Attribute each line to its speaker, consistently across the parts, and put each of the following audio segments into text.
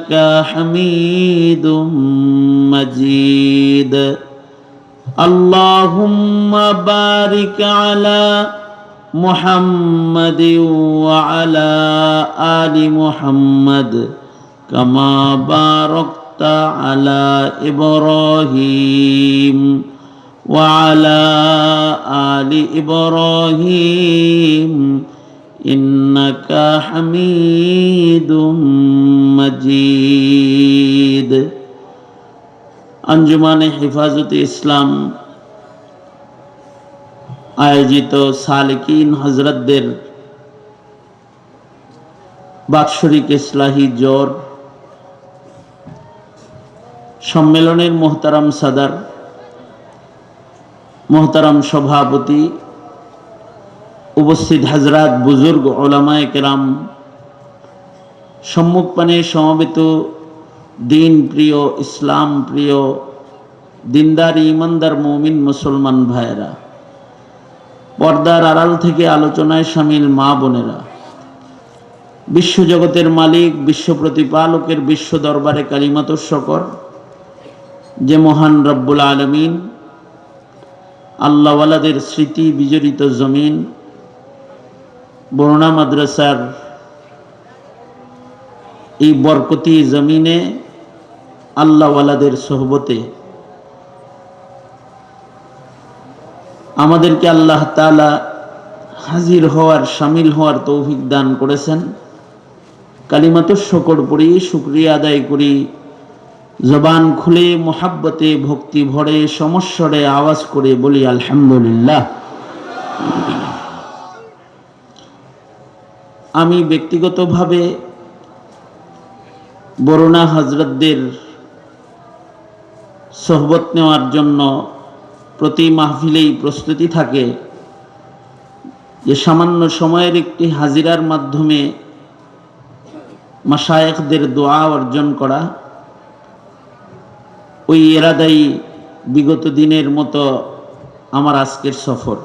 Speaker 1: ইন্নাকা হামিদুম মাজিদ। আল্লাহুম্মা বারিক আলা মুহাম্মাদ ওয়া আলা আলি মুহাম্মাদ কামা বারাকতা আলা ইব্রাহিম ওয়া আলা আলি ইব্রাহিম ইন্নাকা হামিদুম মাজিদ। আঞ্জুমানে হেফাজতে ইসলাম আয়োজিত সালেকিন হযরতদের বাৎসরিক ইসলাহি জোর সম্মেলনের মোহতারাম সাদার, মোহতারাম সভাপতি, উপস্থিত হযরত বুজুর্গ উলামায়ে কেরাম, সম্মুখপানে সমবেত দিন প্রিয়, ইসলাম প্রিয়, দিনদার ইমানদার মুমিন মুসলমান ভাইয়েরা, পর্দার আড়াল থেকে আলোচনায় শামিল মা বোনেরা, বিশ্বজগতের মালিক, বিশ্ব প্রতিপালকের বিশ্ব দরবারে কালিমাতুশ শকর যে মহান রব্বুল আলামিন আল্লাহওয়ালাদের স্মৃতি বিজড়িত জমিন বরুণা মাদ্রাসার এই বরকতি জমিনে আল্লাহওয়ালাদের সোহবতে আমাদেরকে আল্লাহ তাআলা হাজির হওয়ার, শামিল হওয়ার তৌফিক দান করেছেন। কালিমাতুশ শকর পড়ি, শুকরিয়া আদায় করি, জবান খুলে মোহাব্বতে ভক্তি ভরে সমস্বরে আওয়াজ করে বলি আলহামদুলিল্লাহ। আমি ব্যক্তিগতভাবে বরুণা হযরতদের সোহবত নেওয়ার জন্য প্রতি মাহফিলেই প্রস্তুতি থাকে যে সামান্য সময়ের একটি হাজিরার মাধ্যমে মাশায়েখদের দোয়া অর্জন করা। ওই এরাদাই বিগত দিনের মতো আমার আজকের সফর।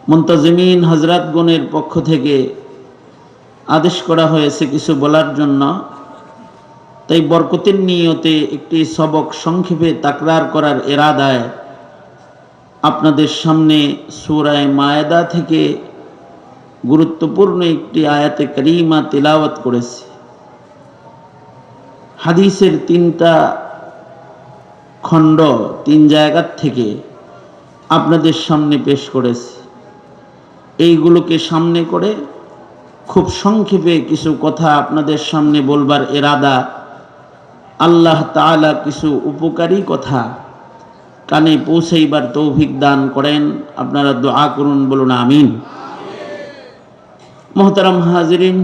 Speaker 1: মুনতাজিমিন হযরতগণের পক্ষ থেকে আদেশ করা হয়েছে কিছু বলার জন্য, তাই বরকতের নিয়তে একটি সবক সংক্ষেপে তাকরার করার এরাদায় আপনাদের সামনে সূরা মায়েদা থেকে গুরুত্বপূর্ণ একটি আয়াতে কারিমা তিলাওয়াত করেছি। হাদিসের 3টা খণ্ড 3 জায়গা থেকে আপনাদের সামনে পেশ করেছি। এইগুলোকে সামনে করে খুব সংক্ষেপে কিছু কথা আপনাদের সামনে বলবার এরাদা। আল্লাহ তাআলা কিছু উপকারী কথা কানে পৌঁছাইবার তৌফিক দান করেন। আপনারা দোয়া করুন, বলুন আমিন। মুহতারাম হাজিরিন,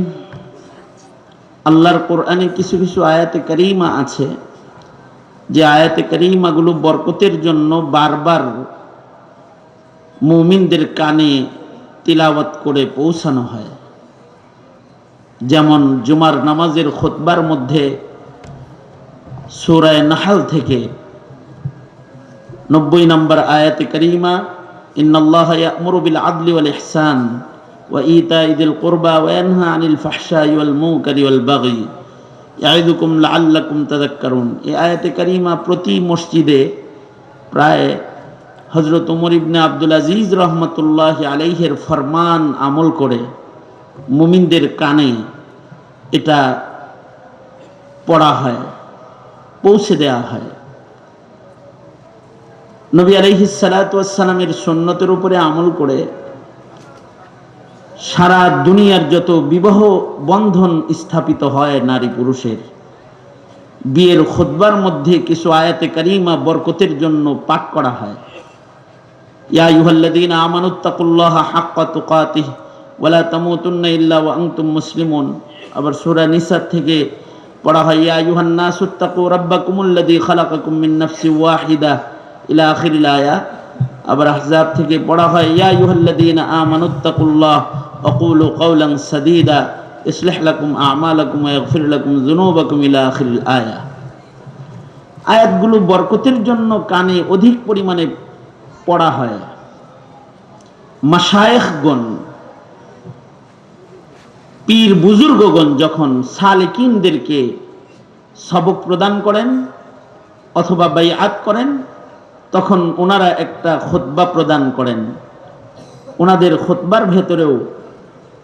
Speaker 1: আল্লাহর কোরআনে কিছু কিছু আয়াতে কারিমা আছে যে আয়াতে কারিমাগুলো বরকতের জন্য বারবার মুমিনদের কানে তিলাওয়াত করে পৌঁছানো হয়। যেমন জুমার নামাজের খুতবার মধ্যে সূরা নাহল থেকে 90 নম্বর আয়াতে কারিমা, ইন্নাল্লাহা ইয়া'মুরু বিল আদলি ওয়াল ইহসান ওয়া ইতা'i যিল কুরবা ওয়া ইয়ানহা আনিল ফাহশাই ওয়াল মুনকারি ওয়াল বাগই ইয়া'iদুকুম লাআল্লাকুম তাযাক্কারুন। এই আয়াতে কারিমা প্রতি মসজিদে প্রায় হযরত ওমর ইবনে আব্দুল আজিজ রাহমাতুল্লাহি আলাইহির ফরমান আমল করে মুমিনদের কানে এটা পড়া হয়, পৌঁছে দেয়া হয়। নবী আলাইহিস সালাতু ওয়াস সালামের সুন্নতের উপরে আমল করে সারা দুনিয়ার যত বিবাহ বন্ধন স্থাপিত হয় নারী পুরুষের, বিয়ের খুতবার মধ্যে কিছু আয়াতে কারিমা বরকতের জন্য পাঠ করা হয়। ইয়া আইয়ুহাল্লাযীনা আমানুত্তাকুল্লাহা হাক্কা তুকাতিহি ওয়া লা তামুতুন্না ইল্লা ওয়া আনতুম মুসলিমুন। আবার সূরা নিসা থেকে পড়া হয়, ইয়া আইয়ুহান নাসুত্তাকু রাব্বাকুমুল্লাযী খালাকাকুম মিন নাফসিন ওয়াহিদাহ ইলা আখিরিল আয়া। আবার আহজাব থেকে পড়া হয়, ইয়া আইয়ুহাল্লাযীনা আমানুত্তাকুল্লাহ ওয়া কুলু কাওলান সাদীদা ইসলিহ লাকুম আমালাকুম ওয়া ইয়াগফির লাকুম যুনুবাকুম ইলা আখিরিল আয়া। আয়াতগুলো বরকতের জন্য কানে অধিক পরিমাণে পড়া হয়। মাশায়েখগণ পীর বুজুর্গগণ যখন সালেকিনদেরকে সবক প্রদান করেন অথবা বাইআত করেন, তখন ওনারা একটা খুতবা প্রদান করেন। ওনাদের খুতবার ভেতরেও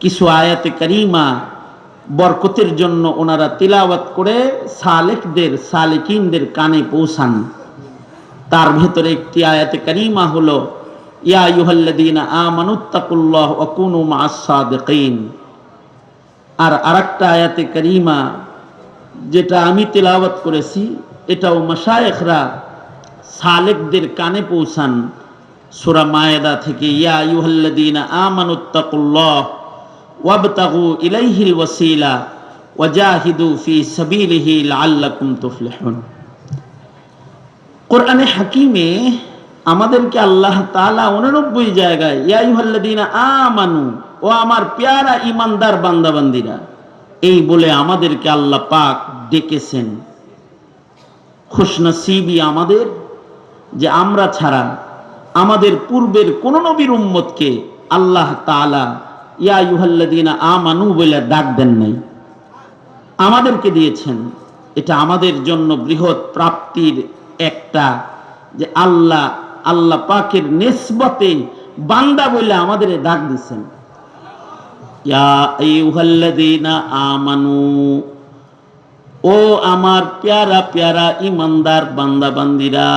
Speaker 1: কিছু আয়াতে কারিমা বরকতের জন্য ওনারা তিলাওয়াত করে সালেকদের সালেকিনদের কানে পৌঁছান। তার ভেতরে একটি আয়াতে কারিমা হলো ইয়া আইয়ুহাল্লাযীনা আমানুত্তাকুল্লাহ ওয়া কুনু মা'আস সাদিকিন। আর আরেকটা আয়াতে কারিমা যেটা আমি তিলাওয়াত করেছি, এটাও মাশায়েখরা সালেকদের কানে পৌঁছান। সূরা মায়েদা থেকে ইয়া আইয়ুহাল্লাযীনা আমানুত্তাকুল্লাহ ওয়াবতাগু ইলাইহিল ওয়াসিলা ওয়াজাহিদু ফি সাবিলিহি লাআল্লাকুম তুফলিহুন। কোরআনে হাকিমে আমাদেরকে আল্লাহ তাআলা 89 জায়গায় ইয়া আইয়ুহাল্লাযীনা আমানু, ও আমার প্যারা ঈমানদার বান্দাবান্দীরা, এই বলে আমাদেরকে আল্লাহ পাক ডেকেছেন। খুশনসিবি আমাদের যে আমরা ছাড়া আমাদের পূর্বের কোন নবীর উম্মতকে আল্লাহ তাআলা ইয়া আইয়ুহাল্লাযীনা আমানু বলে ডাক দেন নাই, আমাদেরকে দিয়েছেন। এটা আমাদের জন্য বৃহৎ প্রাপ্তির একটা, যে আল্লাহ পাকের নিসবতে বান্দা বলে আমাদের ডাক দিয়েছেন। ইয়া আইয়ুহাল্লাযীনা আমানু, ও আমার প্যারা প্যারা ঈমানদার বান্দা বান্দিরা।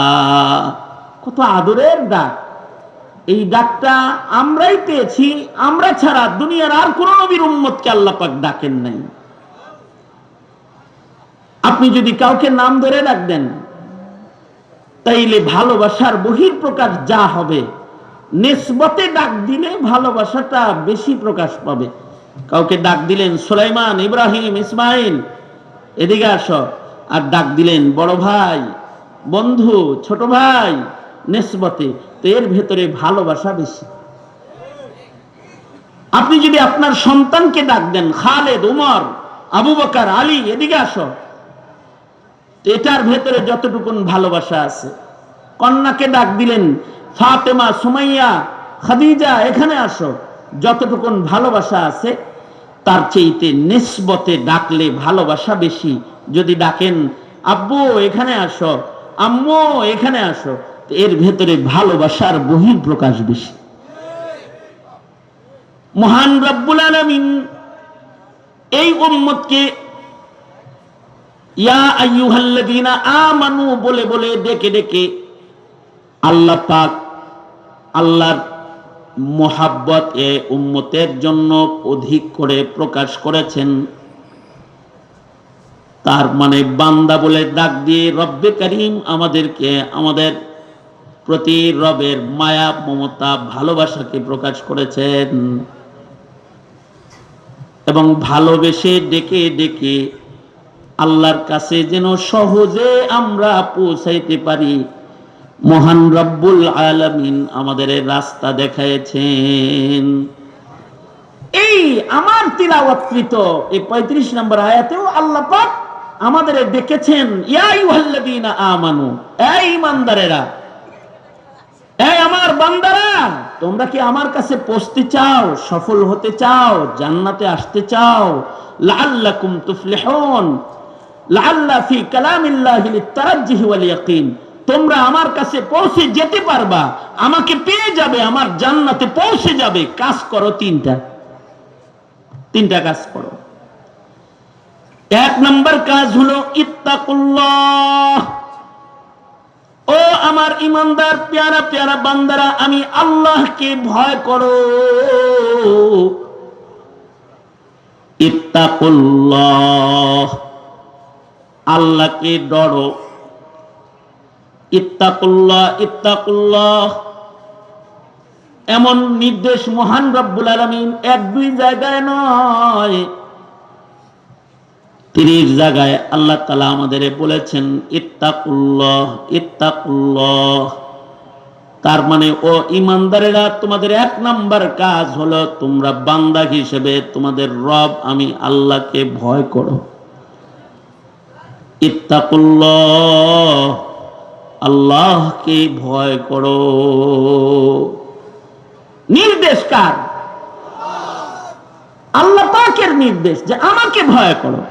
Speaker 1: কত আদরের ডাক! এই ডাকটা আমরাই পেয়েছি, আমরা ছাড়া দুনিয়ার আর কোন নবীর উম্মতকে আল্লাহ পাক ডাকেন নাই। আপনি যদি কাউকে নাম ধরে ডাক দেন, তাইলে ভালোবাসার বহির প্রকাশ যা হবে, নিসবতে ডাক দিলে ভালোবাসাটা বেশি প্রকাশ পাবে। কাউকে ডাক দিলেন সুলাইমান, ইব্রাহিম, ইসমাইল, এদিকে আসো, আর ডাক দিলেন বড় ভাই, বন্ধু, ছোট ভাই, নিসবতে, তো এর ভেতরে ভালোবাসা বেশি। আপনি যদি আপনার সন্তানকে ডাক দেন খালেদ, উমর, আবু বকর, আলী, এদিকে আসো, এটার ভেতরে যতটুকুন ভালোবাসা আছে। কন্যাকে ডাক দিলেন ফাতেমা, সুমাইয়া, খাদিজা, এখানে আসো, যতটুকুন ভালোবাসা আছে তার চেয়েতে নিসবতে ডাকলে ভালোবাসা বেশি। যদি ডাকেন আব্বু এখানে আসো, আম্মু এখানে আসো, এর ভেতরে ভালোবাসার বহির প্রকাশ বেশি। মহান রব্বুল আলামিন এই উম্মতকে ইয়া আইয়ুহাল্লাযীনা আমানু বলে বলে ডেকে ডেকে আল্লাহ পাক আল্লাহর মোহাব্বত এ উম্মতের জন্য অধিক করে প্রকাশ করেছেন। তার মানে বান্দা বলে ডাক দিয়ে রব্বে করিম আমাদেরকে আমাদের প্রতি রবের মায়া, মমতা, ভালোবাসাকে প্রকাশ করেছেন এবং ভালোবেসে ডেকে ডেকে আল্লাহর কাছে যেন সহজে আমরা পৌঁছাইতে পারি, মহান রব্বুল আলামিন আমাদের রাস্তা দেখাইছেন। এই আমার তিলাওয়াতকৃত এই 35 নম্বর আয়াতেও আল্লাহ পাক আমাদের ডেকেছেন ইয়া আইয়ুহাল্লাযীনা আমানু, এই ঈমানদারেরা, এই আমার বান্দারা, তোমরা কি আমার কাছে পৌঁছতে চাও, সফল হতে চাও, জান্নাতে আসতে চাও? লাআল্লাকুম তুফলিহুন, লাআল্লা ফি কালামিল্লাহি লিত-তারাজ্জুহি ওয়াল ইয়াকিন। তোমরা আমার কাছে পৌঁছে যেতে পারবা, আমাকে পেয়ে যাবে, আমার জান্নাতে পৌঁছে যাবে। কাজ করো তিনটা কাজ করো। এক নম্বর কাজ হলো ইত্তাকুল্লাহ। ও আমার ঈমানদার প্যারা প্যারা বান্দারা, আমি আল্লাহকে ভয় করো। ইত্তাকুল্লাহ, আল্লাহকে ডরো। ইত্তাকুল্লাহ, ইত্তাকুল্লাহ এমন নির্দেশ মহান রব্বুল আলামিন 1-2 জায়গায় নয়, 30 জায়গায় আল্লাহ তাআলা আমাদের বলেছেন ইত্তাকুল্লাহ, ইত্তাকুল্লাহ। তার মানে ও ঈমানদারেরা, তোমাদের 1 নাম্বার কাজ হলো তোমরা বান্দা হিসেবে তোমাদের রব আমি আল্লাহকে ভয় করো। ইত্তাকুল্লাহ, আল্লাহকে ভয় করো। নির্দেশ কার? আল্লাহ পাকের নির্দেশ যে আমাকে ভয় করো।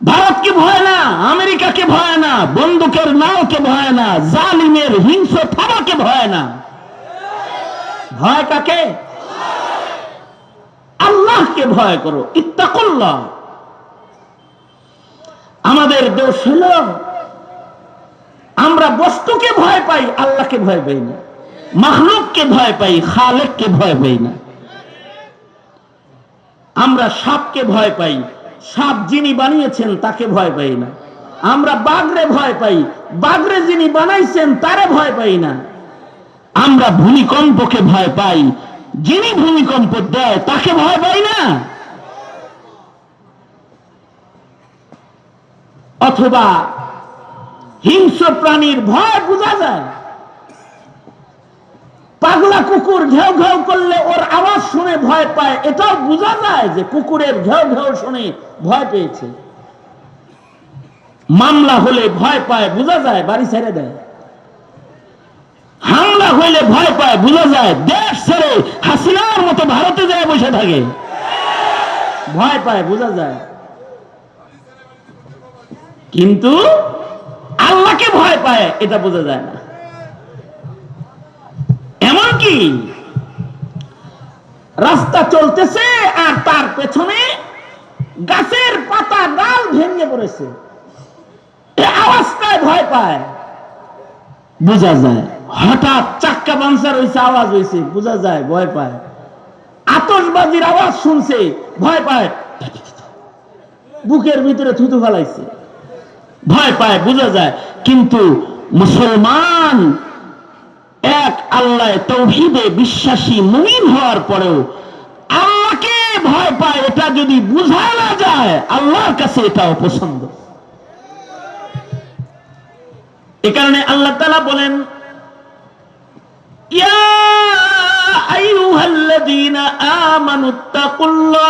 Speaker 1: ভারতকে ভয় না, আমেরিকাকে ভয় না, বন্দুকের নাওকে ভয় না, জালিমের হিংস্র থাবাকে ভয় না। ভয় কাকে? আল্লাহকে ভয় করো। ইত্তাকুল্লাহ। আমাদের দোষ হলো আমরা বস্তুকে ভয় পাই, আল্লাহকে ভয় পাই না। মাখলুককে ভয় পাই, খালেককে ভয় পাই না। আমরা সাপকে ভয় পাই, সাপ যিনি বানিয়েছেন তাকে ভয় পাই না। আমরা বাঘরে ভয় পাই, বাঘরে যিনি বানাইছেন তারে ভয় পাই না। আমরা ভূমিকম্পকে ভয় পাই, যিনি ভূমিকম্প দেয় তাকে ভয় পাই না। অথবা হিংস্র প্রাণীর ভয় বোঝা যায়। পাগলা কুকুর ঘেউ ঘেউ করলে ওর আওয়াজ শুনে ভয় পায়, এটাও বোঝা যায় যে কুকুরের ঘেউ ঘেউ শুনে ভয় পেয়েছে। মামলা হলে ভয় পায়, বোঝা যায়, বাড়ি ছেড়ে দেয়। হামলা হইলে ভয় পায়, বোঝা যায়, দেশ ছেড়ে হাসিনার মতো ভারতে যায় বসে থাকে। ভয় পায়, বোঝা যায়। কিন্তু আল্লাহকে ভয় পায় এটা বোঝা যায় না। এমনকি রাস্তা চলতেছে আর তার পেছনে গাছের পাতা ডাল ভেঙে পড়েছে, আওয়াজটায় ভয় পায়, বোঝা যায়। হঠাৎ চাক্কা পাংচার হয়েছে, আওয়াজ হয়েছে, বোঝা যায়, ভয় পায়। আতশবাজির আওয়াজ শুনছে, ভয় পায়, বুকের ভিতরে থুতু ফেলাইছে, ভয় পায়, বোঝা যায়। কিন্তু মুসলমান এক আল্লাহ তাওহীদে বিশ্বাসী মুমিন হওয়ার পরেও আল্লাহকে ভয় পায়, এটা যদি বোঝা না যায় আল্লাহর কাছে এটা অপছন্দ। এ কারণে আল্লাহ তাআলা বলেন, ইয়া আইয়ুহাল্লাযীনা আমানুত্তাকুল্লাহ,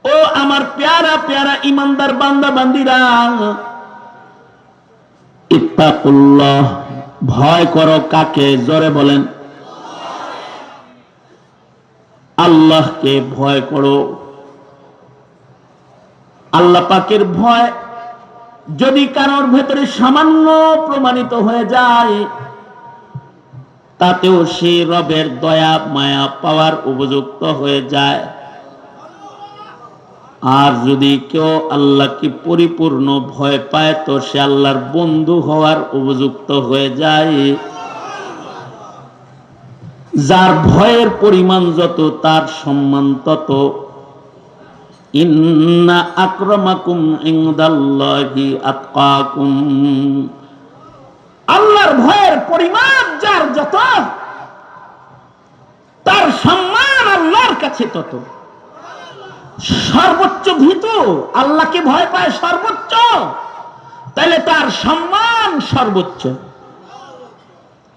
Speaker 1: ও আমার প্যারা প্যারা ঈমানদার বান্দা বান্দীরা, ইত্তাকুল্লাহ, ভয় করো কাকে? জোরে বলেন, আল্লাহকে ভয় করো। আল্লাহ পাকের ভয় যদি কারোর ভেতরে সামান্য প্রমাণিত হয়ে যায়, তাতেও সে রবের দয়া মায়া পাওয়ার উপযুক্ত হয়ে যায়। আর যদি কেউ আল্লাহকে পরিপূর্ণ ভয় পায় তো সে আল্লাহর বন্ধু হওয়ার উপযুক্ত হয়ে যায়। যার ভয়ের পরিমাণ যত তার সম্মান তত। ইন্না আকরামাকুম ইনদাল্লাহি আতকাকুম, আল্লাহর ভয়ের পরিমাণ যার যত তার সম্মান আল্লাহর কাছে তত। সর্বোচ্চ ভীতু আল্লাহকে ভয় পায় সর্বোচ্চ, তাহলে তার সম্মান সর্বোচ্চ।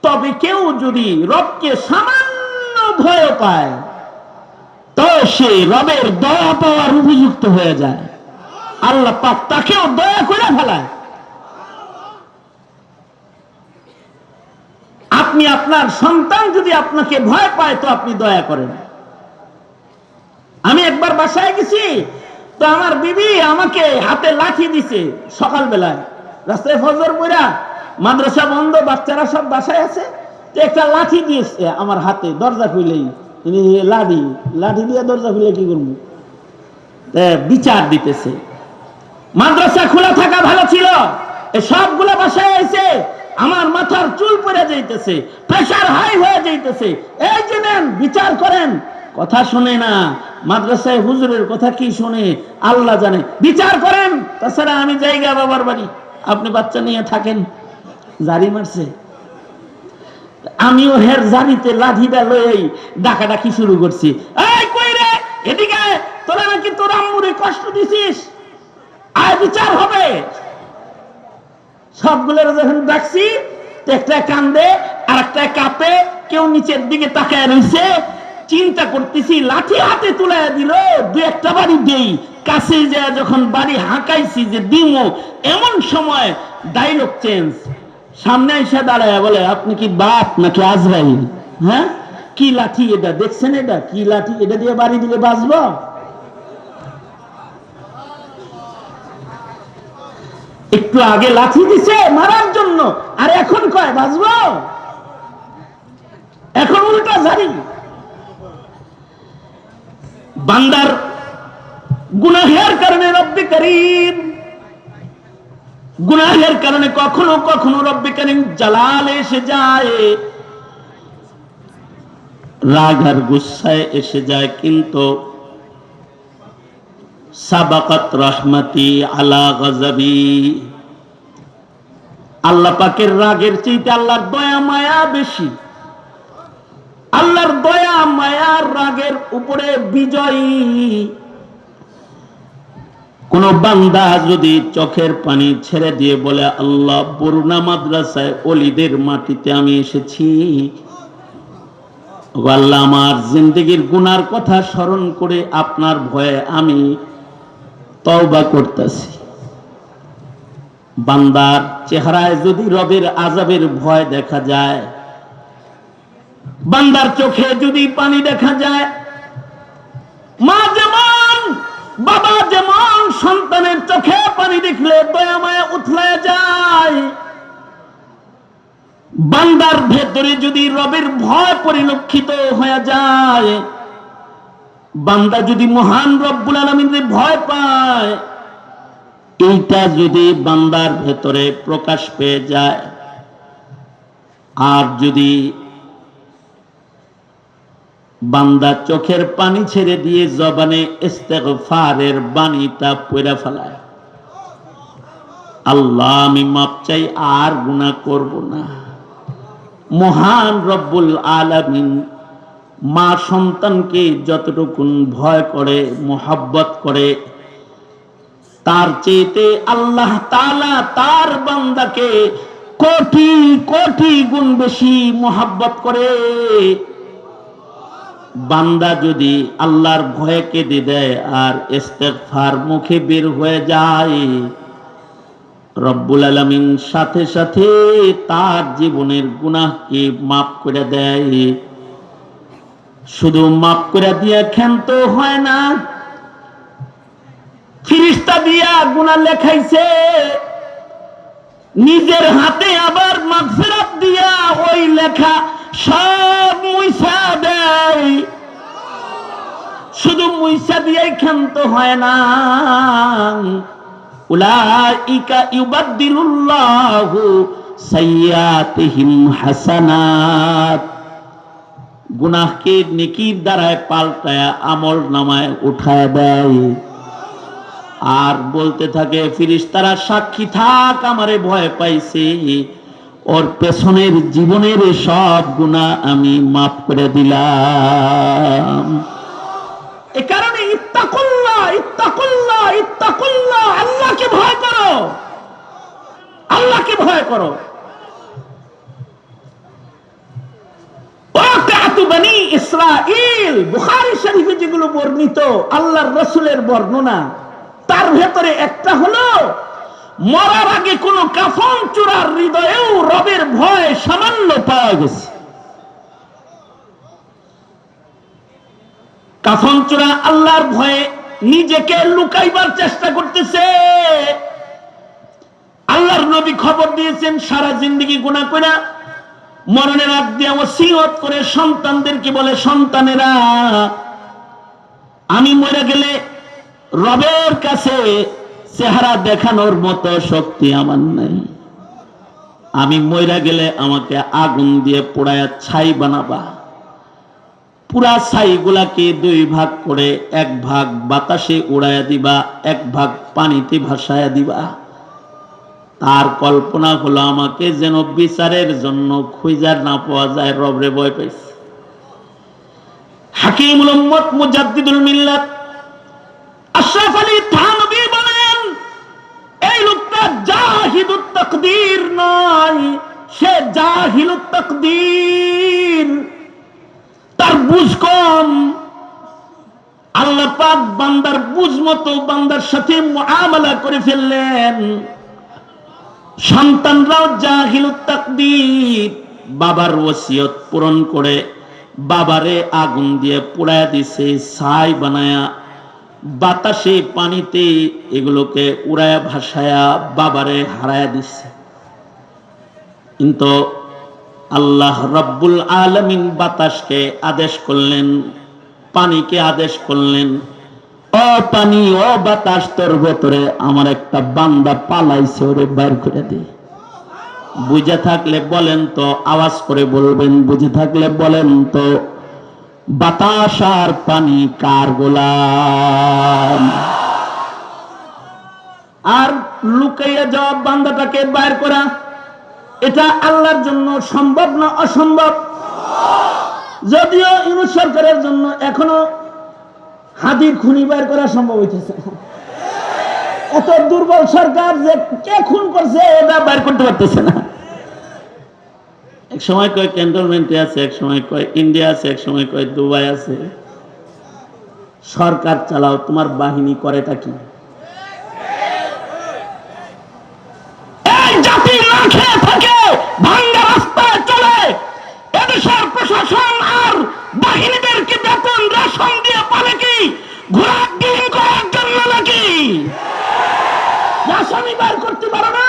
Speaker 1: তবে কেউ যদি রবকে সামান্য ভয় পায় তো সে রবের দয়া পাওয়ার উপযুক্ত হয়ে যায়, আল্লাহ পাক তাকেও দয়া করে ফেলায়। আপনি আপনার সন্তান যদি আপনাকে ভয় পায় তো আপনি দয়া করেন। আমি একবার বাসায় গেছি তো আমার বিবি আমাকে হাতে লাঠি দিছে সকালবেলায়, রাস্তায় ফজর পড়া, মাদ্রাসা বন্ধ, বাচ্চারা সব বাসায় আছে, তো একটা লাঠি দিয়েছে আমার হাতে, দরজা খুলেই লাঠি দিয়ে দরজা খুলে কি করবো, বিচার দিতেছে। মাদ্রাসা খোলা থাকা ভালো ছিল, সবগুলো বাসায় এসে আমার মাথার চুল পড়ে যাইতেছে, প্রেসার হাই হয়ে যাইতেছে। এই যে নেন বিচার করেন, কথা শুনে না, মাদ্রাসায় হুজুরের কথা কি শুনে আল্লাহ জানে। বিচার করেন, তাছাড়া আমি জায়গা বাবার বাড়ি, আপনি বাচ্চা নিয়ে থাকেন। জারি মারছে, আমিও হের জারিতে লাঠিটা লই ডাকাডাকি শুরু করছি, এই কই রে, এদিকে, তোরা নাকি তোর আম্মুরে কষ্ট দিছিস, আয় বিচার হবে। সবগুলোর যখন ডাকছি, একটা কান্দে আর একটা কাঁপে, কেউ নিচের দিকে তাকায় রয়েছে। চিন্তা করতেছি, লাঠি হাতে তুলে দিল, দু একটা বাড়ি দেই, কাছে যায় যখন বাড়ি হাঁকাইছি যে দিমো, এমন সময় ডায়লগ চেঞ্জ, সামনে এসে দাঁড়ায় বলে, আপনি কি বাপ নাকি আজরাইল? হ্যাঁ, কি লাঠি এটা দেখছেন? এটা কি লাঠি? এটা দিয়ে বাড়ি দিলে বাঁচবো? একটু আগে লাঠি দিছে মারার জন্য, আর এখন কয় বাঁচবো। এখন উল্টা জারি। বান্দার গুনাহের কারণে রব্বে করিম, গুনাহের কারণে কখনো কখনো রব্বে করিম জালাল এসে যায়, রাগ আর গুসায় এসে যায়। কিন্তু সাবাকাত রহমতি আলা গজবি, আল্লাহ পাকের রাগের চাইতে আল্লাহর দয়া মায়া বেশি। আল্লাহর দয়া মায়ার রাগের উপরে বিজয়ী। কোন বান্দা যদি চোখের পানি ছেড়ে দিয়ে বলে, আল্লাহ বরুণা মাদ্রাসায় ওলিদের মাটিতে আমি এসেছি, আল্লাহ আমার জিন্দেগির গুনার কথা স্মরণ করে আপনার ভয়ে আমি তওবা করতেছি। বান্দার চেহারায় যদি রবের আযাবের ভয় দেখা যায়, বান্দার চোখে যদি পানি দেখা যায়, মা যেমন বাবা যেমন সন্তানের চোখে পানি দেখলে দয়া মায়া উথলে যায়, বান্দার ভেতরে যদি রবের ভয় পরিলক্ষিত হয়ে যায়, বান্দা যদি মহান রব্বুল আলামিনের ভয় পায়, এইটা যদি বান্দার ভেতরে প্রকাশ পেয়ে যায়, আর যদি বান্দা চোখের পানি ছেড়ে দিয়ে জবানে ইস্তেগফারের বাণীটা পড়ে ফেলায়, আল্লাহ আমি মাপ চাই, আর গুনাহ করব না। মহান রব্বুল আলামিন মা সন্তানকে যতটুকু ভয় করে মোহাব্বত করে, তার চেয়ে আল্লাহ তাআলা তার বান্দাকে কোটি কোটি গুণ বেশি মোহাব্বত করে। বান্দা যদি আল্লাহর ভয়ে কেঁদে দেয় আর ইস্তেগফার মুখে বের হয়ে যায়, রব্বুল আলামিন সাথে সাথে তার জীবনের গুনাহকে মাফ করে দেয়। শুধু মাফ করে দিয়ে ক্ষান্ত হয় না, ফেরেশতা দিয়া গুনাহ লেখাইছে, নিজের হাতে আবার মাগফিরাত দিয়া ওই লেখা সব মুইছা দেয়। শুধু মুইছা দিয়েই ক্ষান্ত হয় না, উলাইকা ইউবাদদিলুল্লাহু সাইয়্যাতিহিম হাসানাত, গুনাহকে নেকির দ্বারায় পাল্টায়া আমল নামায় উঠায় দেয়। আর বলতে থাকে ফেরেশতারা সাক্ষী থাক আমারে ভয় পাইছে, ওর পেছনের জীবনের সব গুনাহ আমি মাফ করে দিলাম। এ কারণে ইত্তাকুল্লাহ ইত্তাকুল্লাহ ইত্তাকুল্লাহ, আল্লাহকে ভয় করো, আল্লাহকে ভয় করো। ওয়াকাতু বনি ইসরাঈল, বুখারী শরীফে যেগুলো বর্ণিত আল্লাহর রাসূলের বর্ণনা, তার ভেতরে একটা হলো মরার আগে কোন কাফন চূড়ার হৃদয়েও রবের ভয় সামান্য পাওয়া গেছে। কাফন চূড়া আল্লাহর ভয়ে নিজেকে লুকাইবার চেষ্টা করতেছে। আল্লাহর নবী খবর দিয়েছেন, সারা জিন্দেগি গুনাহ কইরা মরণের আগ দিয়ে ওসিয়ত করে সন্তানদেরকে বলে, সন্তানেরা আমি মরে গেলে রবের কাছে চেহারা দেখানোর মতো শক্তি আমার নাই, আমি মরে গেলে আমাকে আগুন দিয়ে পোড়ায়া ছাই বানাবা, পুরা ছাইগুলাকে দুই ভাগ করে এক ভাগ বাতাসে উড়াইয়া দিবা, এক ভাগ পানিতে ভাসায়া দিবা। তার কল্পনা হলো আমাকে যেন বিচারের জন্য খুঁজার না পাওয়া যায়, রবরে ভয় পাইছে। হাকিমুল উম্মত মুজাদ্দিদুল মিল্লাত আশরাফ আলী থানভী বলেন, এই লোকটা জাহিদুত তাকদীর নয়, সে জাহিলুত তাকদীর, তার বুঝ কম। আল্লাহ পাক বান্দার বুঝ মতো বান্দার সাথে মুআমালা করে ফেললেন। সন্তানরাও জাহিলুত তাকদীর, বাবার ওসিয়ত পূরণ করে বাবারে আগুন দিয়ে পোড়ায় দিছে, ছাই বানায়া বাতাসে পানিতে এগুলোকে উড়ায়া ভাসায়া বাবারে হারায়া দিছে। কিন্তু আল্লাহ রাব্বুল আলামিন বাতাসকে আদেশ করলেন, পানিকে আদেশ করলেন, ও পানি, ও বাতাস, তোর ভেতরে আমার একটা বান্দা পালাইছে, ওরে বাইর করে দে। বুঝে থাকলে বলেন তো, আওয়াজ করে বলবেন, বুঝে থাকলে বলেন তো, বাতাস আর পানি কার গোলাম? আর লুকাইয়া যাওয়া বান্দাটাকে বাইর করা, এটা আল্লাহর জন্য সম্ভব না অসম্ভব? যদিও ইউনূস সরকারের জন্য এখনো হাদির খুনি বাইর করা সম্ভব হইতেছে। এত দুর্বল সরকার যে কে খুন করছে এটা বাইর করতে পারতেছে না। এক সময় কয় ক্যান্টনমেন্টে আছে, এক সময় কয় ইন্ডিয়া আছে, এক সময় কয় দুবাই আছে। সরকার চালাও, তোমার বাহিনী করেটা কি? এই জাতি না খেয়ে থাকে, ভাঙ্গা রাস্তায় চলে, এদেশের প্রশাসন আর বাহিনীদেরকে বেতন রেশন দিয়ে পালে কি ঘোড়ার ডিম করার জন্য নাকি? আসামি বার করতে পারো না?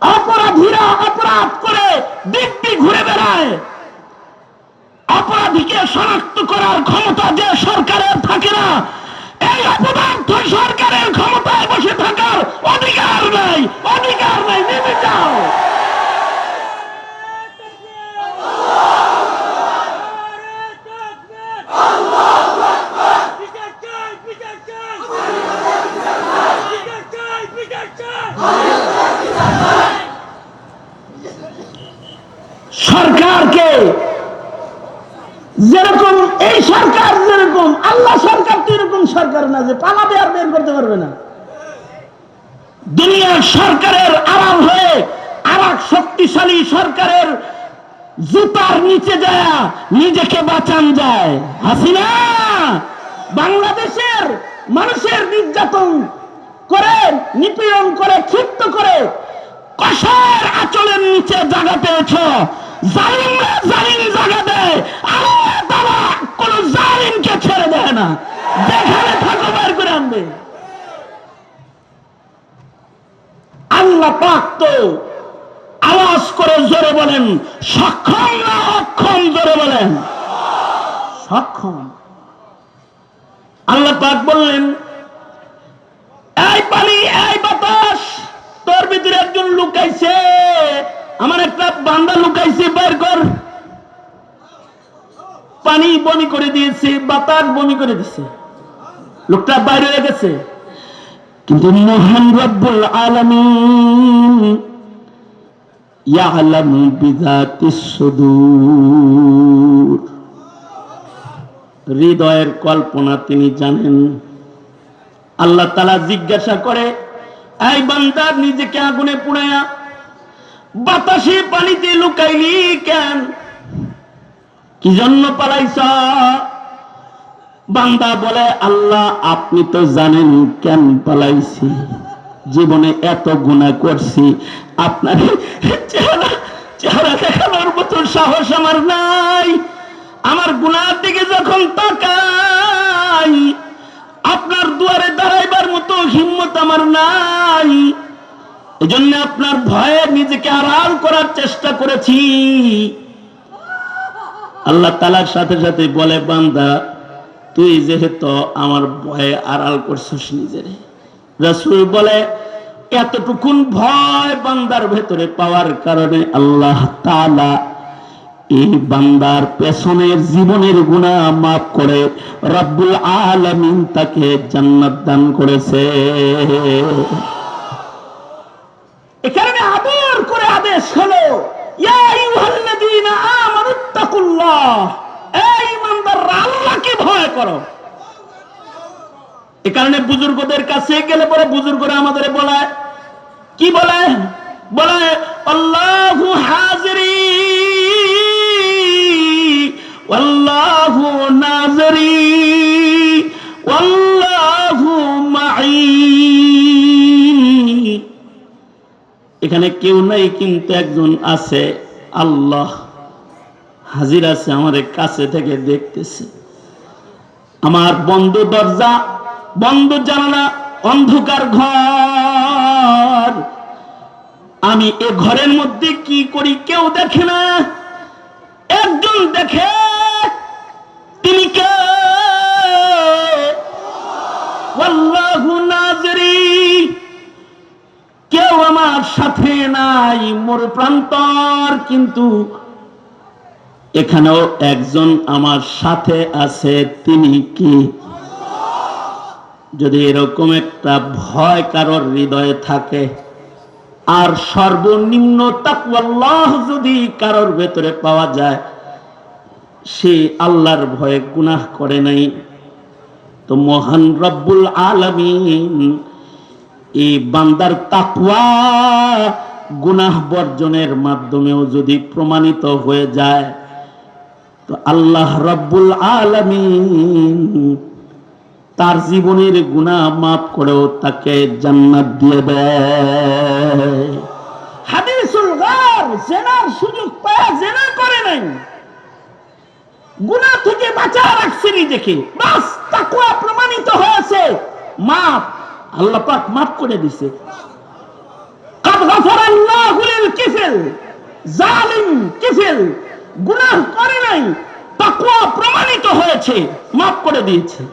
Speaker 1: অপরাধীরা অপরাধ করে দিব্যি ঘুরে বেড়ায়, অপরাধীকে শনাক্ত করার ক্ষমতা যে সরকারের থাকে না, এই অপদার্থ সরকারের ক্ষমতায় বসে থাকার অধিকার নাই, অধিকার নাই। নেমে যাও। সরকারকে যেরকম, এই সরকার যেরকম, আল্লাহ সরকার তো এরকম সরকার না যে পালাবে আর বের করতে পারবে না। দুনিয়ার সরকারের আড়াল হয়ে আর এক শক্তিশালী সরকারের জুতার নিচে যায় নিজেকে বাঁচান যায়। হাসিনা বাংলাদেশের মানুষের নির্যাতন করে, নিপীড়ন করে, ক্ষিপ্ত করে কষার আঁচলের নিচে জায়গা পেয়েছ। জালিমরা জালিম জায়গা দেয়, আল্লাহ তাআলা কোন জালিমকে ছেড়ে দেয় না। যেখানে থাকো বের করে আনবে। আল্লাহ পাক তো আওয়াজ করে জোরে বলেন, সক্ষম না অক্ষম? জোরে বলেন সক্ষম। আল্লাহ পাক বললেন, এই পানি, এই বাতাস, তোর ভিতরে একজন লুকাইছে, আমার একটা বান্দা লুকাইছে, বের কর। পানি বমি করে দিয়েছে, বাতাস বমি করে দিয়েছে, লোকটা বাইরে হয়ে গেছে। কিন্তু মহান রব্বুল আলামিন ইয়ালামু বিযাতিস সুদূর, হৃদয়ের কল্পনা তিনি জানেন। আল্লাহ তাআলা জিজ্ঞাসা করে, এই বান্দা, নিজেকে আগুনে পুড়ায়া বাতাসে পানিতে লুকাইলি কেন? কি জন্য পালাইছ? বান্দা বলে, আল্লাহ আপনি তো জানেন কেন পালাইছি। জীবনে এত গুনাহ করছি, আপনার চেহারা দেখানোর মতো সাহস আমার নাই। আমার গুনার দিকে যখন তাকাই, আপনার দুয়ারে দাঁড়াইবার মতো হিম্মত আমার নাই। এজন্য আপনার ভয়ে নিজেকে আড়াল করার চেষ্টা করেছি। আল্লাহ তাআলার সাথে সাথে বলে, বান্দা তুই যেহেতু আমার ভয়ে আড়াল করছিস নিজেরে। রাসূল বলে, এতটুকুন ভয় বান্দার ভেতরে পাওয়ার কারণে আল্লাহ তাআলা এই বান্দার পেছনের জীবনের গুনাহ মাফ করে রব্বুল আলামিন তাকে জান্নাত দান করেছে। এখানে আবার করে আদেশ হলো, ইয়া আইয়ুহাল্লাযীনা আমানুত্তাকুল্লাহ, এই ঈমানদাররা আল্লাহকে ভয় করো। এই কারণে বুজুর্গদের কাছে গেলে পরে বুজুর্গরা আমাদের বলায়, কি বলে? বলে আল্লাহু হাজিরি ওয়াল্লাহু নাজিরি ওয়াল্লাহু মাই। এখানে কেউ নাই, কিন্তু একজন আছে, আল্লাহ। হাজির আছে, আমাদের কাছে থেকে দেখতেছে। আমার বন্ধ দরজা, বন্ধ জানালা, অন্ধকার ঘর, আমি এ ঘরের মধ্যে কি করি কেউ দেখে না। একজন দেখে, তিনি কে? আল্লাহু নাজরি। কেউ আমার সাথে নাই, মোর প্রান্তর, কিন্তু এখানেও একজন আমার সাথে আছে। তিনি কি? যদি এরকম একটা ভয় কারোর হৃদয়ে থাকে, আর সর্বনিম্ন তাকওয়াল্লাহ যদি কারোর ভেতরে পাওয়া যায়, সে আল্লাহর ভয়ে গুনাহ করে নাই, তো মহান রব্বুল আলামিন এই বান্দার তাকওয়া গুনাহ বর্জনের মাধ্যমেও যদি প্রমাণিত হয়ে যায়, তো আল্লাহ রব্বুল আলামিন তার জীবনের গুনাহ মাফ করেও তাকে জান্নাত দিয়ে দেয়। হাদিসুল গার, জেনার সুযোগ পায় জেনা করে নাই, গুনাহ থেকে বাঁচা রাখছে নিজেকে, বাস তাকওয়া প্রমাণিত হয়েছে, মাফ, আল্লাহ পাক মাফ করে দিছে। কাদ গাফারাল্লাহু লিল কিফল, জালিম কিফল গুনাহ করে নাই, তাকওয়া প্রমাণিত হয়েছে, মাফ করে দিয়েছে।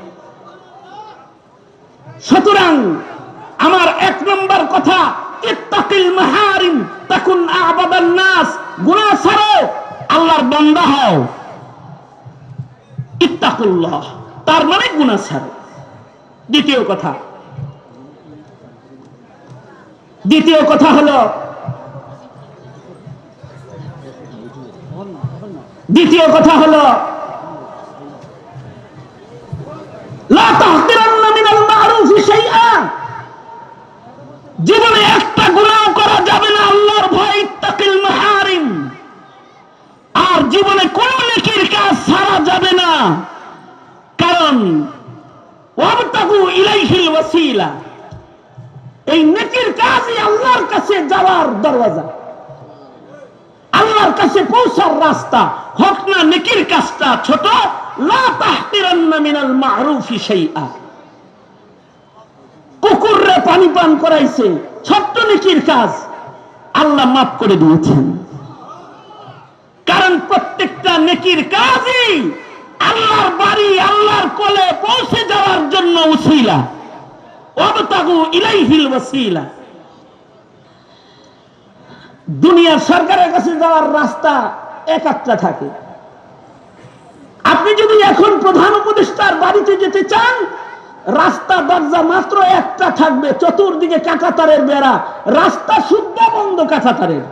Speaker 1: সুতরাং আমার এক নম্বর কথা, ইত্তাকিল মাহারিম তাকুন আ'বাদান নাস, গুনাহ ছাড়ো, আল্লাহর বান্দা হও। ইত্তাকুল্লাহ, তার মানে গুনাহ ছাড়ো। দ্বিতীয় কথা হলো, লা তাহকিরান্না মিনাল মা'রুফি শাইআ, জীবনে একটা গুনাহ করা যাবে না আল্লাহর ভয়, ইত্তাকিল মাহারিম। আর জীবনে কোন নেকির কাজ ছাড়া যাবে না, কারণ ওয়াবতাগু ইলাইহিল ওয়াসিলা, এই নেকির কাজই আল্লাহর কাছে যাওয়ার দরওয়াজা, আল্লাহর কাছে পৌঁছার রাস্তা। হোক না নেকির কাজটা ছোট, লা তাহকিরান্না মিনাল মা'রুফি শাইআ। কুকুররে পানি পান করাইছে, ছোট্ট নেকির কাজ, আল্লাহ মাফ করে দিয়েছেন। কারণ প্রত্যেকটা নেকির কাজই আল্লাহর বাড়ি, আল্লাহর কোলে পৌঁছে যাওয়ার জন্য উসিলা। ওয়াবতাগু ইলাইহিল ওয়াসিলা। দুনিয়ার সরকারের কাছে যাওয়ার রাস্তা এক একটা থাকে। আপনি যদি এখন প্রধান উপদেষ্টার বাড়িতে যেতে চান, রাস্তা দরজা মাত্র একটা থাকবে, চতুর্দিকে কাঁটাতারের বেড়া, রাস্তা শুদ্ধ বন্ধ, কাঁটাতারের,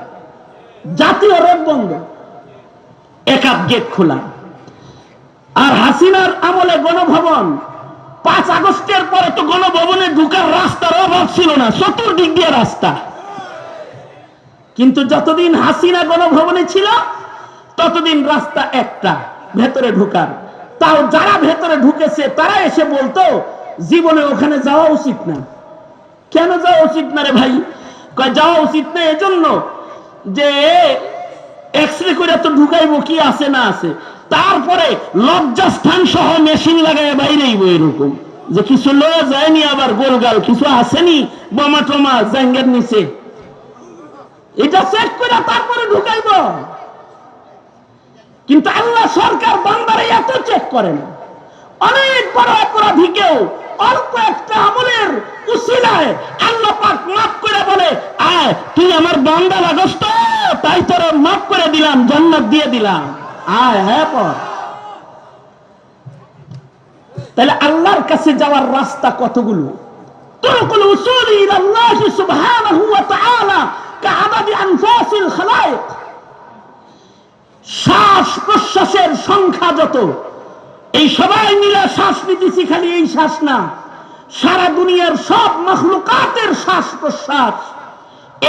Speaker 1: জাতীয় রোড বন্ধ, এক গেট খোলা। আর হাসিনার আমলে গণভবন, 5 আগস্টের পরে তো গণভবনে ঢুকার রাস্তার অভাব ছিল না, চতুর্দিক দিয়ে রাস্তা। কিন্তু যতদিন হাসিনা গণভবনে ছিল, ততদিন রাস্তা একটা ভেতরে ঢোকার। তাও যারা ভেতরে ঢুকেছে তারা এসে বলতো, জীবনে ওখানে যাওয়া উচিত না। কেন যাওয়া উচিত না রে ভাই? যাওয়া উচিত না এজন্য যে এক্সরে করে তো ঢুকাইবো, কি আছে না আছে, তারপরে লজ্জাস্থান সহ মেশিন লাগাই বাইরেই এরকম যে কিছু লয়ে যায়নি, আবার গোলগাল কিছু আসেনি, বোমা টোমা জাঙ্গের নিচে, এটা চেক করে তারপরে ঢুকাইব। কিন্তু আল্লাহ সরকার বান্দারে এত চেক করে না। অনেক বড় অপরাধীকেও অল্প একটা আমলের উসিলায় আল্লাহ পাক মাফ করে বলে, আয় তুই আমার বান্দা লাগস তো, তাই তোর মাফ করে দিলাম, জান্নাত দিয়ে দিলাম, আয় হ্যাঁ পর। তাহলে আল্লাহর কাছে যাওয়ার রাস্তা কতগুলো। তুরকুল উসুলি ইলাল্লাহি সুবহানাহু ওয়া তাআলা কাআদাদি আনফাসিল খালায়েক, শ্বাস প্রশ্বাসের সংখ্যা যত, এই সবাই মিলে শ্বাস নিতেছি, খালি এই শ্বাস না, সারা দুনিয়ার সব মাখলুকাতের শ্বাস প্রশ্বাস,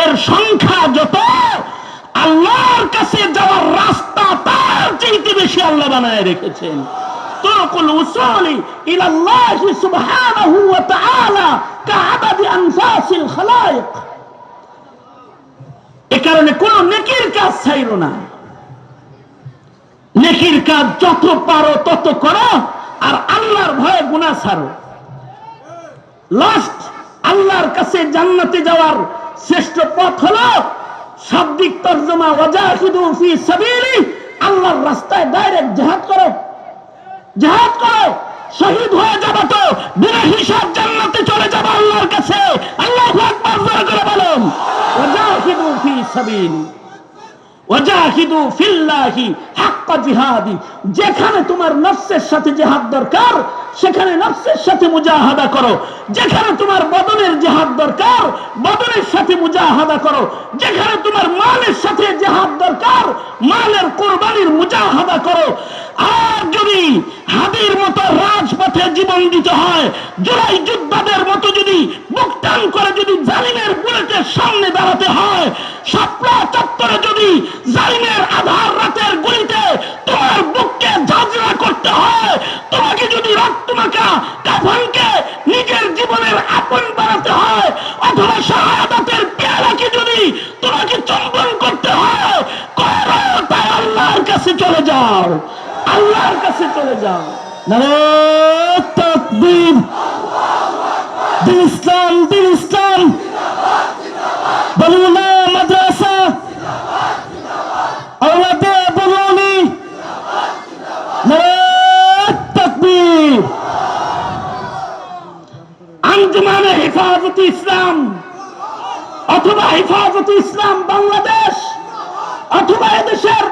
Speaker 1: এর সংখ্যা যত, আল্লাহর কাছে যাওয়ার রাস্তা তার চাইতে বেশি আল্লাহ বানায় রেখেছেন। তুরকুল উসুলি ইলাল্লাহি সুবহানাহু ওয়া তাআলা কাআদাদি আনফাসিল খালায়েক। এ কারণে কোন নেকির কাজ ছাইরো না। নেকির কাজ যত পারো তত করো, আর আল্লাহর ভয়ে গুনাহ ছাড়ো। লাস্ট আল্লাহর কাছে জান্নাতে যাওয়ার শ্রেষ্ঠ পথ হলো শাব্দিক তরজমা ওয়াজাহিদু ফি সাবিলি, আল্লাহর রাস্তায় ডাইরেক্ট জিহাদ করো। জিহাদ করো, শহীদ হয়ে যাবে তো বিনা হিসাব জান্নাতে চলে যাবে আল্লাহর কাছে। আল্লাহু আকবার জোরে করে বলুন, ওয়াজাহিদু ফি সাবিলি ওয়াজাহিদু ফিল্লাহি হাক্কা জিহাদি। যেখানে তোমার নফসের সাথে জিহাদ দরকার সেখানে নফসের সাথে মুজাহাদা করো। যেখানে তোমার বদনের জিহাদ দরকার বদনের সাথে মুজাহাদা করো। যেখানে তোমার মালের সাথে জিহাদ দরকার মালের কুরবানির মুজাহাদা করো। আর যদি হাদির মতো রাজপথে জীবন দিতে হয়, জুলাই যোদ্ধাদের মতো যদি বুক টান করে যদি জালিমের বুলেটের সামনে দাঁড়াতে হয়, শাপলা চত্বরে যদি জালিমের আধার রাতের গুলিতে তোমার বুককে ঝাঁঝরা করতে হয়, তোমাকে যদি রক্তমাখা কাফনকে নিজের জীবনের আপন বানাতে হয়, অথবা শাহাদাতের পেয়ালাকে যদি তোমাকে চুম্বন করতে হয়, করো তাই আল্লাহর কাছে চলে যাও, আল্লাহর কাছে চলে যাও। নারে তাকবীর, দিন ইসলাম, দিন ইসলাম, বলুনা মাদ্রাসা, আওলাদে বলুনি, নারে তাকবীর। আঞ্জুমানে হেফাজতে ইসলাম অথবা হেফাজতে ইসলাম বাংলাদেশ অথবা এদেশের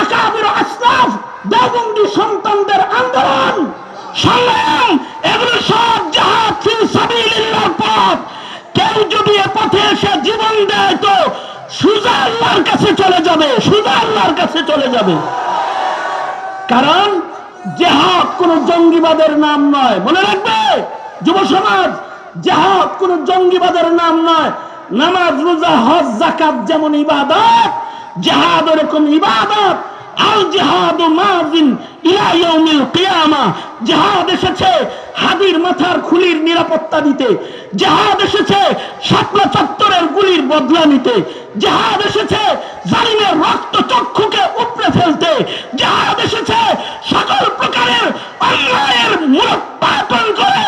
Speaker 1: আকাবির আসলাফ দেওবন্দি সন্তানদের আন্দোলন সংগ্রাম, এগুলো সব জিহাদ ফি সাবিলিল্লাহর পথ। কেউ যদি এ পথে এসে জীবন দেয় তো সোজা আল্লাহর কাছে চলে যাবে, সোজা আল্লাহর কাছে চলে যাবে। কারণ জিহাদ কোন জঙ্গিবাদের নাম নয়, মনে রাখবে যুব সমাজ, জিহাদ কোন জঙ্গিবাদের নাম নয়। নামাজ রোজা হজ যাকাত যেমন ইবাদত, জিহাদ এরকম ইবাদত। আল জিহাদু মাযিন ইলা ইয়াউমিল কিয়ামা। জিহাদ এসেছে হাদির মাথার খুলির নিরাপত্তা দিতে, জিহাদ এসেছে শাপলা চত্বরের গুলির বদলা নিতে, জিহাদ এসেছে জালিমের রক্ত চক্ষুকে উপড়ে ফেলতে, জিহাদ এসেছে সকল প্রকারের অন্যায়ের মূলোৎপাটন করে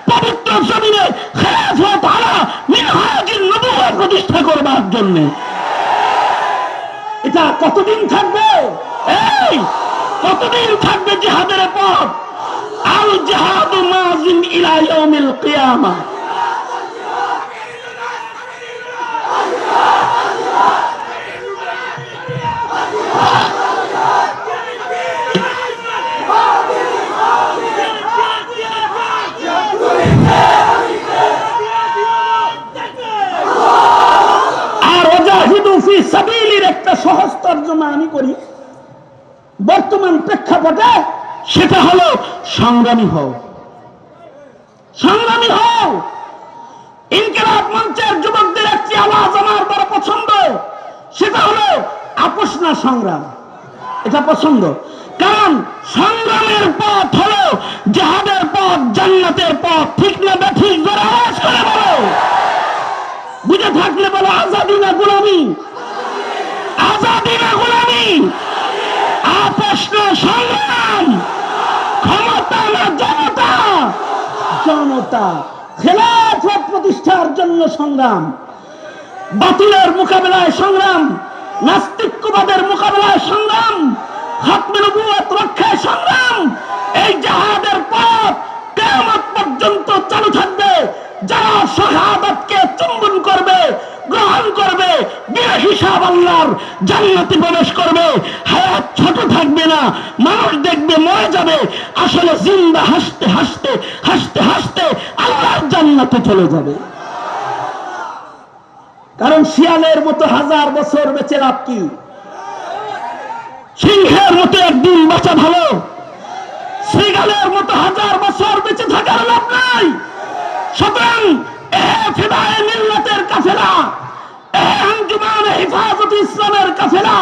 Speaker 1: পবিত্র জমিনে খেলাফত আলা মিনহাজিন নবুওয়াহ প্রতিষ্ঠা করবার জন্য। এটা কতদিন থাকবে? এই কতদিন থাকবে জিহাদের পথ? আল জিহাদু মাযিন ইলা ইয়াউমিল কিয়ামা। আর ওয়াজাহিদু ফি সাবিলির একটা সহজ তরজমা আমি করি বর্তমান প্রেক্ষাপটে, সেটা হলো সংগ্রামী হও, সংগ্রামী হও। ইনকিলাব মঞ্চের যুবকদের একটি আওয়াজ আমার বড় পছন্দ, সেটা হলো আপোষ না সংগ্রাম। এটা পছন্দ, কারণ সংগ্রামের পথ হলো জিহাদের পথ, জান্নাতের পথ। ঠিক না বেঠিক? জোরে আওয়াজ করে বলো। বুঝে থাকলে বলো আজাদি না গোলামি, আজাদি না গোলামি, আপোষ না সংগ্রাম, ক্ষমতা না জনতা, জনতা। খেলাফত প্রতিষ্ঠার জন্য সংগ্রাম, বাতিলের মোকাবেলায় সংগ্রাম, নাস্তিক্যবাদের মোকাবেলায় সংগ্রাম, খাতমে নবুওয়াত রক্ষায় সংগ্রাম। এই জিহাদের পথ কিয়ামত পর্যন্ত চালু থাকবে। যারা শাহাদাতকে চুম্বন করবে, গ্রহণ করবে, বিনা হিসাব আল্লাহর জান্নাতে প্রবেশ করবে। হায়াত ছোট থাকবে না, মানুষ দেখবে মরে যাবে, আসলে জিন্দা হাসতে হাসতে হাসতে হাসতে আল্লাহর জান্নাতে চলে যাবে। কারণ শিয়ালের মতো 1000 বছর বেঁচে লাভ কি? সিংহের মতো একদিন বাঁচা ভালো, শ্রীগালের মতো 1000 বছর বেঁচে থাকার লাভ নাই। সুতরাং ফিদায়ে মিল্লাতের কাফেলা, আঞ্জুমানে হেফাজতে ইসলামের কাফেলা,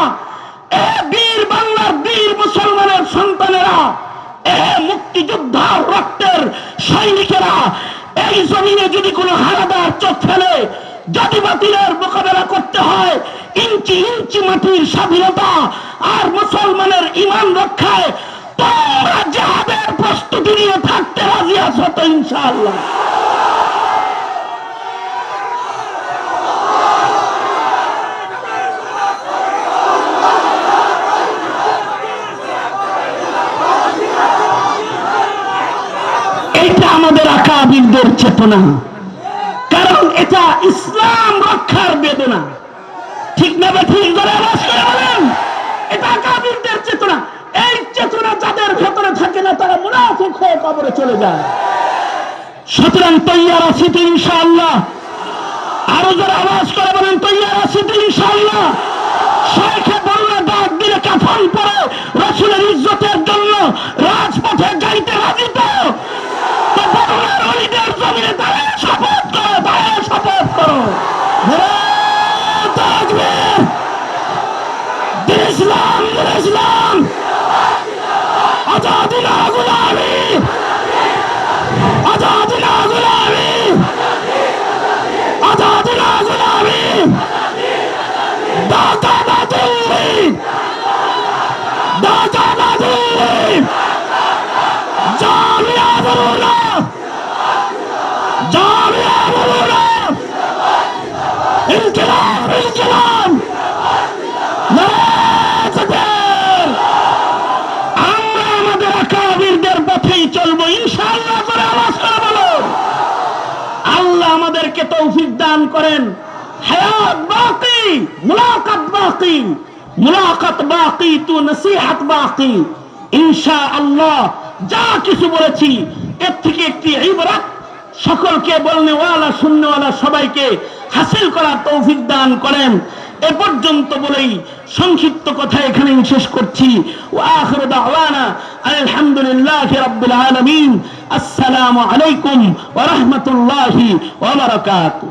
Speaker 1: বীর বাংলার বীর মুসলমানের সন্তানেরা, মুক্তিযোদ্ধার রক্তের সৈনিকেরা, এই জমিনে যদি কোনো হারাদার চোখ ফেলে যদি বাতিলের মোকাবেলা করতে হয় ইঞ্চি ইঞ্চি মাটির স্বাধীনতা আর মুসলমানের ঈমান রক্ষায় তোমরা জিহাদের প্রস্তুতি নিয়ে থাকতে রাজি আছো তো ইনশাআল্লাহ? এটা আমাদের আকাবিরদের চেতনা, কারণ এটা ইসলাম রক্ষার বেদনা। ঠিক না ঠিক করে আওয়াজ করে বলেন, এটা আকাবিরদের চেতনা। এই চেতনা যাদের ভেতরে থাকে না তারা মুনাফিক হয়ে কবরে চলে যায়। সুতরাং তৈয়ার আছি তো ইনশাআল্লাহ? আরো যারা আওয়াজ করে বলেন তৈয়ার আছি তো ইনশাআল্লাহ? শাইখে বললে ডাক দিলে কাফন পরে রাসূলের ইজ্জতের জন্য রাজপথে যাইতে রাজি তো? জমিনে দাঁড়িয়ে শপথ করো, দাঁড়িয়ে শপথ করো। ইসলাম ইসলাম আজাদি না গুলামি, আজাদি না গুলামি, আজাদি না গুলামি। দাতা বাদুল্লি, দাতা বাদুল্লি, জামিয়া বলুনা, জামিয়া বলুনা, ইনকিলাব ইনকিলাব। আমরা আমাদের আকাবিরদের পথেই চলবো ইনশাআল্লাহ করে আওয়াজ করে বলো। আল্লাহ আমাদেরকে তৌফিক দান করেন। হায়াত বাকি, মুলাকাত বাকি, মুলাকাত বাকি তো নসিহত বাকি। ইনশাআল্লাহ যা কিছু বলেছি এর থেকে একটি ইবরাত সকলকে বলনেওয়ালা শুননেওয়ালা সবাইকে হাসিল করার তৌফিক দান করেন। এ পর্যন্ত বলেই সংক্ষিপ্ত কথা এখানেই শেষ করছি। ওয়া আখিরু দাওয়ানা আলহামদুলিল্লাহি রাব্বিল আলামিন। আসসালামু আলাইকুম ওয়া রাহমাতুল্লাহি ওয়া বারাকাতুহু।